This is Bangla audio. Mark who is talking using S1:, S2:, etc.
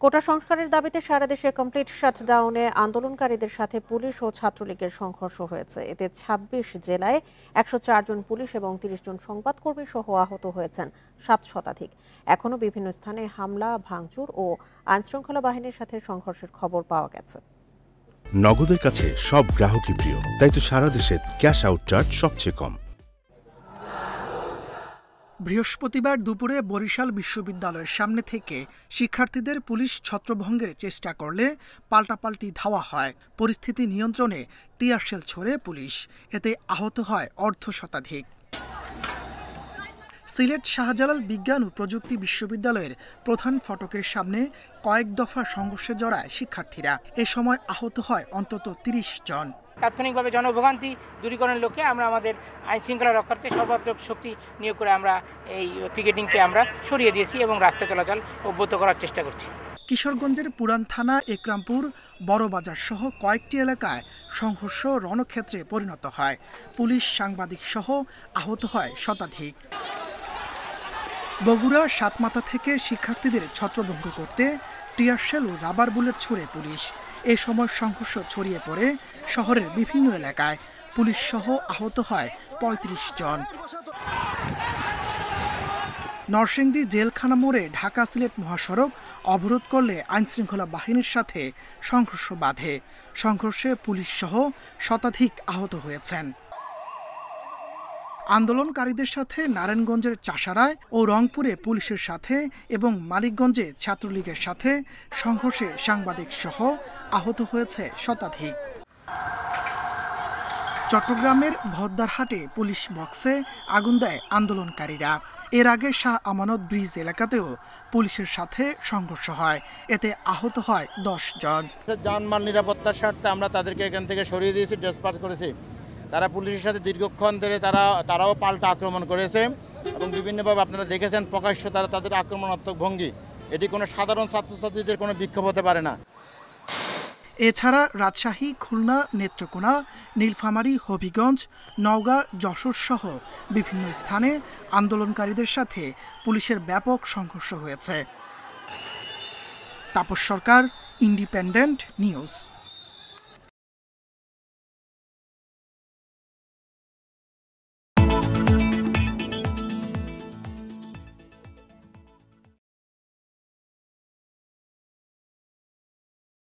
S1: কোটা সংস্কারের দাবিতে সারা দেশে কমপ্লিট শাটডাউনে আন্দোলনকারীদের সাথে পুলিশ ও ছাত্রলীগের সংঘর্ষ হয়েছে। এতে ২৬ জেলায় ১০৪ জন পুলিশ এবং ৩০ জন সংবাদকর্মী সহ আহত হয়েছেন ৭ শতাধিক। এখনও বিভিন্ন স্থানে হামলা, ভাঙচুর ও আইনশৃঙ্খলা বাহিনীর সাথে সংঘর্ষের খবর পাওয়া গেছে।
S2: নগদের কাছে সব গ্রাহকই প্রিয়, তাই তো সারা দেশে ক্যাশ আউট চার্জ সবচেয়ে কম।
S3: বৃহস্পতিবার দুপুরে বরিশাল বিশ্ববিদ্যালয়ের সামনে থেকে শিক্ষার্থীদের পুলিশ ছত্রভঙ্গের চেষ্টা করলে পাল্টাপাল্টি ধাওয়া হয়। পরিস্থিতি নিয়ন্ত্রণে টিয়ারশেল ছোড়ে পুলিশ, এতে আহত হয় অর্ধ শতাধিক। সিলেট শাহজালাল বিজ্ঞান ও প্রযুক্তি বিশ্ববিদ্যালয়ের প্রধান ফটকের সামনে কয়েক দফা সংঘর্ষে জড়ায় শিক্ষার্থীরা। এ সময় আহত হয় অন্তত ৩০ জন।
S4: তাৎক্ষণিকভাবে জনভোগান্তি দূরীকরণের লক্ষ্যে আমরা আমাদের আইন শৃঙ্খলা রক্ষার্থে সর্বাত্মক শক্তি নিয়োগ করে আমরা এই পিকেটিংকে আমরা সরিয়ে দিয়েছি এবং রাস্তা চলাচল অব্যাহত করার চেষ্টা করছি।
S3: কিশোরগঞ্জের পুরান থানা, একরামপুর, বড়বাজার সহ কয়েকটি এলাকায় সংঘর্ষ রণক্ষেত্রে পরিণত হয়। পুলিশ, সাংবাদিক সহ আহত হয় শতাধিক। বগুড়া সাতমাথা থেকে শিক্ষার্থীদের ছত্রভঙ্গ করতে টিয়ারশেল ও রাবার বুলেট ছুড়ে পুলিশ। এ সময় সংঘর্ষ ছড়িয়ে পড়ে শহরের বিভিন্ন এলাকায়। পুলিশ সহ আহত হয় ৩৫ জন। নরসিংদী জেলখানা মোড়ে ঢাকা সিলেট মহাসড়ক অবরোধ করলে আইনশৃঙ্খলা বাহিনীর সাথে সংঘর্ষ বাধে। সংঘর্ষে পুলিশ সহ শতাধিক আহত হয়েছেন। আন্দোলনকারীদের সাথে নারায়ণগঞ্জের চাষারায় ও রংপুরে পুলিশের সাথে এবং মানিকগঞ্জে ছাত্রলীগের সাথে সংঘর্ষে সাংবাদিক সহ আহত হয়েছে শতাধিক। চট্টগ্রামের ভদ্দারহাটে পুলিশ বক্সে আগুন দেয় আন্দোলনকারীরা। এর আগে শাহ আমানত ব্রিজ এলাকাতেও পুলিশের সাথে সংঘর্ষ হয়, এতে আহত হয় ১০ জন।
S5: জানমাল নিরাপত্তার স্বার্থে আমরা তাদেরকে এখান থেকে সরিয়ে দিয়েছি, ডিসপার্স করেছি। তারা পুলিশের সাথে দীর্ঘক্ষণ ধরে তারাও পাল্টা আক্রমণ করেছে এবং বিভিন্নভাবে আপনারা দেখেছেন প্রকাশ্য তাদের আক্রমণাত্মক ভঙ্গি। এটি কোনো সাধারণ ছাত্রছাত্রীদের কোনো বিক্ষোভ হতে পারে না।
S3: এছাড়া রাজশাহী, খুলনা, নেত্রকোনা, নীলফামারী, হবিগঞ্জ, নওগাঁ, যশোর সহ বিভিন্ন স্থানে আন্দোলনকারীদের সাথে পুলিশের ব্যাপক সংঘর্ষ হয়েছে। তাপস সরকার, ইন্ডিপেন্ডেন্ট নিউজ।